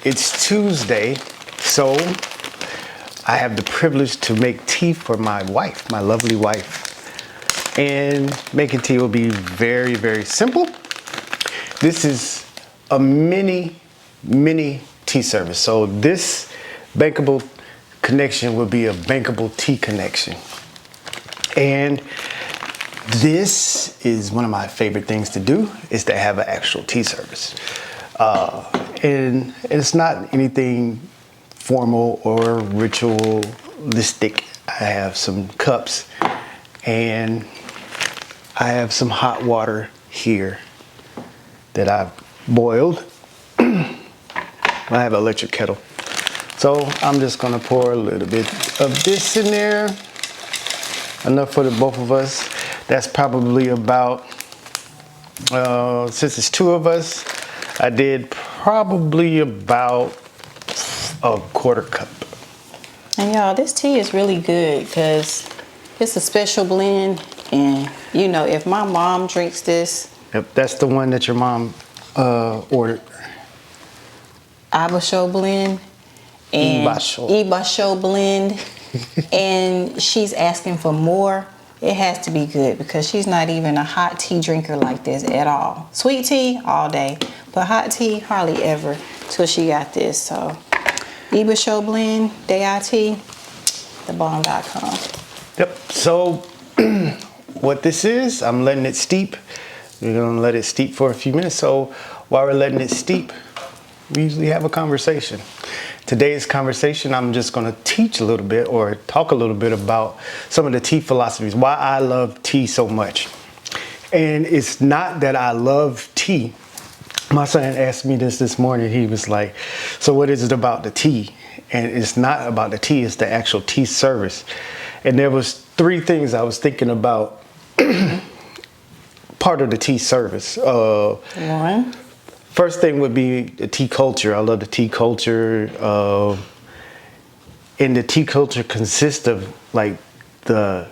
It's Tuesday, so I have the privilege to make tea for my wife, my lovely wife. And making tea will be very, very simple. This is a mini tea service. So this bankable connection will be a bankable tea connection. And this is one of my favorite things to do, is to have an actual tea service. And it's not anything formal or ritualistic. I have some cups and I have some hot water here that I've boiled. I have an electric kettle. So I'm just gonna pour a little bit of this in there. Enough for the both of us. That's probably about, since it's two of us, I did probably about a quarter cup. And y'all, this tea is really good because it's a special blend. And you know, if my mom drinks this. Yep, that's the one that your mom ordered. Ibasho blend. And Ibasho blend. And she's asking for more. It has to be good because she's not even a hot tea drinker like this at all. Sweet tea all day, but hot tea hardly ever till she got this. So Ibasho blend, DIT, thebomb.com. Yep, so what this is, I'm letting it steep. We're gonna let it steep for a few minutes. So while we're letting it steep, we usually have a conversation. Today's conversation, I'm just going to teach a little bit or talk a little bit about some of the tea philosophies, why I love tea so much. And it's not that I love tea. My son asked me this morning. He was like, so what is it about the tea? And it's not about the tea, it's the actual tea service. And there was three things I was thinking about part of the tea service. One. First thing would be the tea culture. I love the tea culture. And the tea culture consists of like the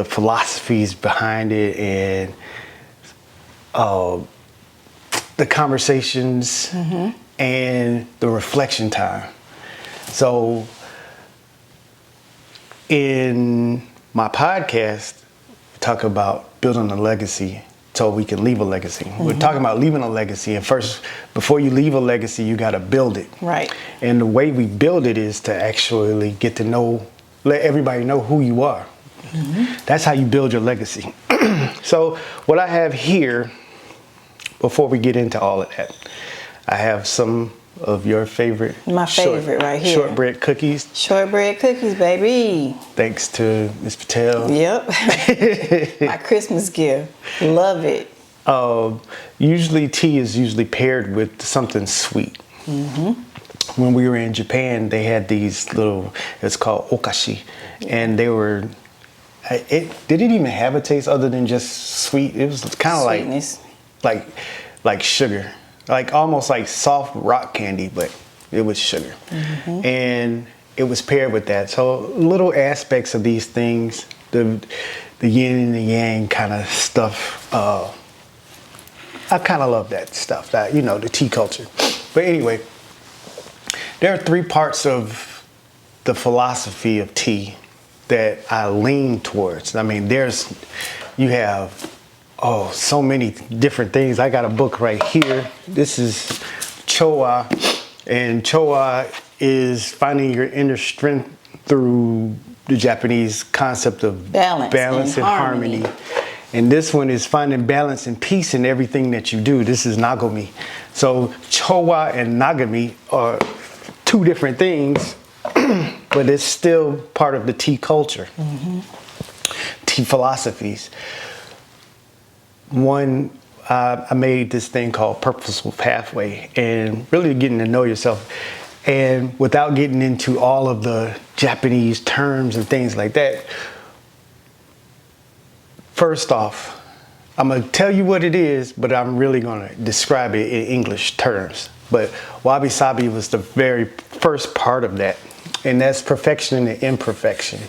philosophies behind it and the conversations and the reflection time. So in my podcast, we talk about building a legacy so we can leave a legacy. We're talking about leaving a legacy, and first, before you leave a legacy, you got to build it. Right. And the way we build it is to actually get to know, let everybody know who you are. That's how you build your legacy. So what I have here, before we get into all of that, I have some of your favorite. My favorite right here. Shortbread cookies. Shortbread cookies, baby. Thanks to Ms. Patel. Yep. My Christmas gift. Love it. Usually tea is usually paired with something sweet. When we were in Japan, they had these little, it's called okashi. And they were, did it even have a taste other than just sweet? It was kind of like sugar. Like almost like soft rock candy, but it was sugar. And it was paired with that. So little aspects of these things, the yin and the yang kind of stuff. I kind of love that stuff, that, you know, the tea culture. But anyway, there are three parts of the philosophy of tea that I lean towards. I mean, you have so many different things. I got a book right here. This is Chowa, and Chowa is finding your inner strength through the Japanese concept of balance and harmony. And this one is finding balance and peace in everything that you do. This is Nagomi. So Chowa and Nagami are two different things, but it's still part of the tea culture, tea philosophies. One, I made this thing called Purposeful Pathway, and really getting to know yourself. And without getting into all of the Japanese terms and things like that, first off, I'm going to tell you what it is, but I'm really going to describe it in English terms. But Wabi Sabi was the very first part of that, and that's perfection and imperfection.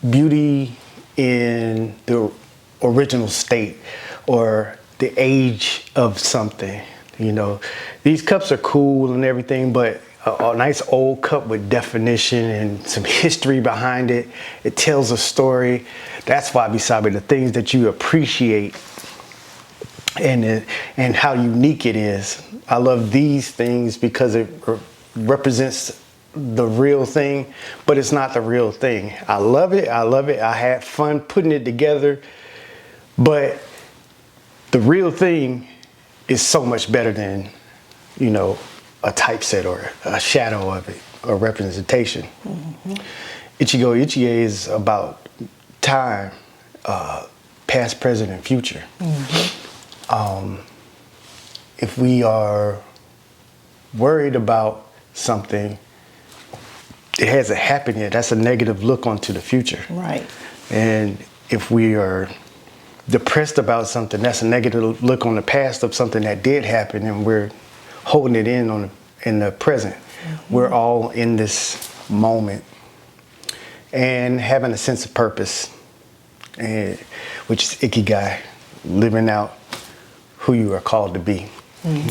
Beauty in the original state, or the age of something, You know, these cups are cool and everything, but a nice old cup with definition and some history behind it. It tells a story. That's wabi sabi, the things that you appreciate and how unique it is. I love these things because it represents the real thing, but it's not the real thing. I love it. I love it. I had fun putting it together, but the real thing is so much better than, you know, a typeset or a shadow of it or representation. Ichigo Ichie is about time, past, present, and future. If we are worried about something, it hasn't happened yet. That's a negative look onto the future. Right. And if we are depressed about something, that's a negative look on the past of something that did happen, and we're holding it in the present. We're all in this moment and having a sense of purpose, and which is ikigai, living out who you are called to be.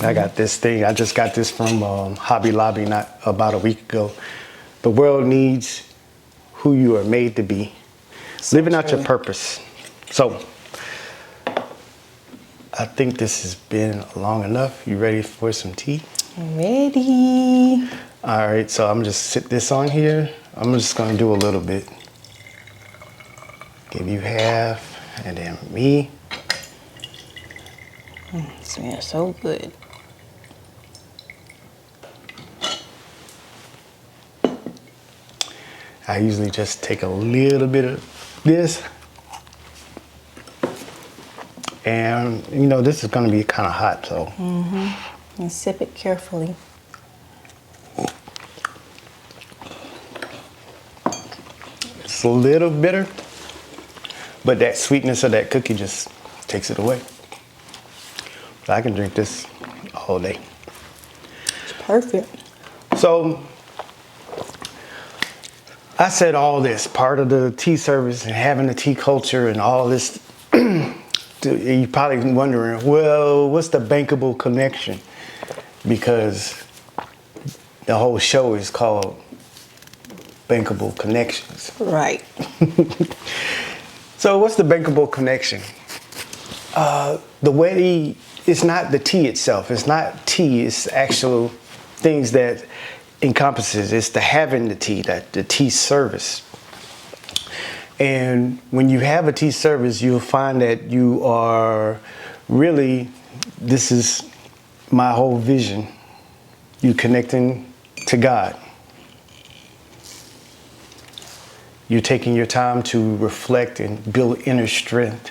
I got this thing. I just got this from Hobby Lobby not about a week ago. The world needs who you are made to be, living out your purpose. So I think this has been long enough. You ready for some tea? Ready. All right, so I'm just sit this on here. I'm just gonna do a little bit. Give you half, and then me. It smells so good. I usually just take a little bit of this. And, you know, this is going to be kind of hot, so. And sip it carefully. It's a little bitter, but that sweetness of that cookie just takes it away. I can drink this all day. It's perfect. So I said all this, part of the tea service and having the tea culture and all this. You're probably wondering, well, what's the bankable connection? Because the whole show is called Bankable Connections. Right. So what's the bankable connection? The way it's not the tea itself. It's not tea. It's actual things that encompasses. It's the having the tea, that the tea service. And when you have a tea service, you'll find that you are really, this is my whole vision. You connecting to God. You're taking your time to reflect and build inner strength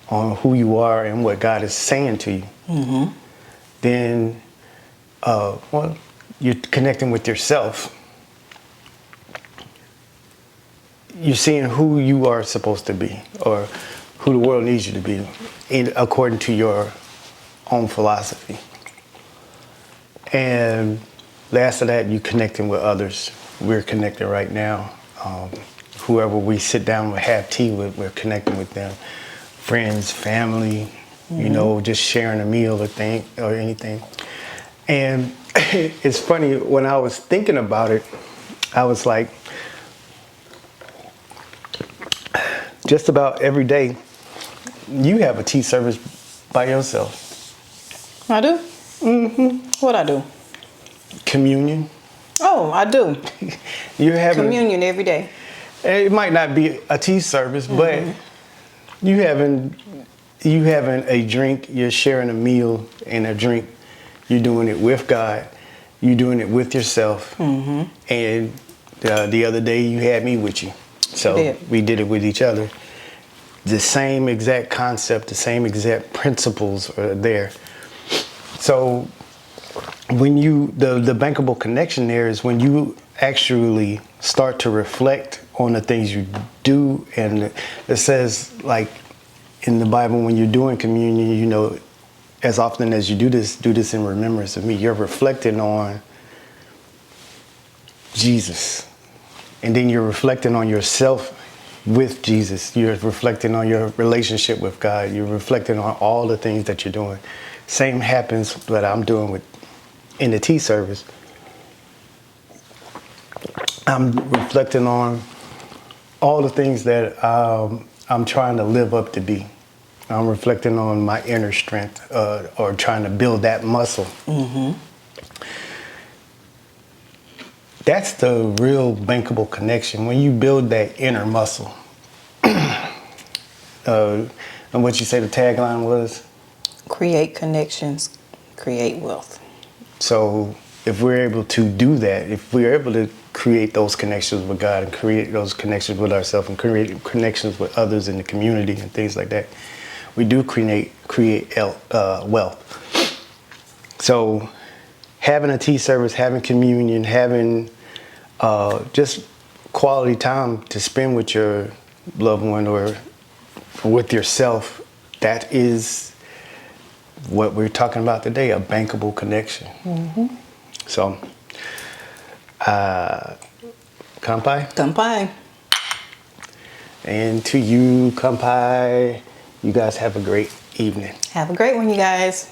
on who you are and what God is saying to you. Then, well, you're connecting with yourself. You're seeing who you are supposed to be, or who the world needs you to be, according to your own philosophy. And last of that, you connecting with others. We're connected right now. Whoever we sit down and have tea with, we're connecting with them. Friends, family, you know, just sharing a meal or anything. And it's funny, when I was thinking about it, I was like, just about every day, you have a tea service by yourself. I do? What I do? Communion. Oh, I do. You're having Communion every day. It might not be a tea service, but you having a drink. You're sharing a meal and a drink. You're doing it with God. You're doing it with yourself. And the other day, you had me with you. So we did it with each other. The same exact concept, the same exact principles are there. So when the bankable connection there is when you actually start to reflect on the things you do. And it says, like in the Bible, when you're doing communion, you know, as often as you do this in remembrance of me. You're reflecting on Jesus. And then you're reflecting on yourself with Jesus. You're reflecting on your relationship with God. You're reflecting on all the things that you're doing. Same happens that I'm doing with in the tea service. I'm reflecting on all the things that I'm trying to live up to be. I'm reflecting on my inner strength or trying to build that muscle. That's the real bankable connection. When you build that inner muscle. And what you say the tagline was? Create connections, create wealth. So if we're able to do that, if we're able to create those connections with God and create those connections with ourselves and create connections with others in the community and things like that, we do create wealth. So having a tea service, having communion, having just quality time to spend with your loved one or with yourself, that is what we're talking about today, a bankable connection. So, kanpai. Kanpai. And to you, kanpai. You guys have a great evening. Have a great one, you guys.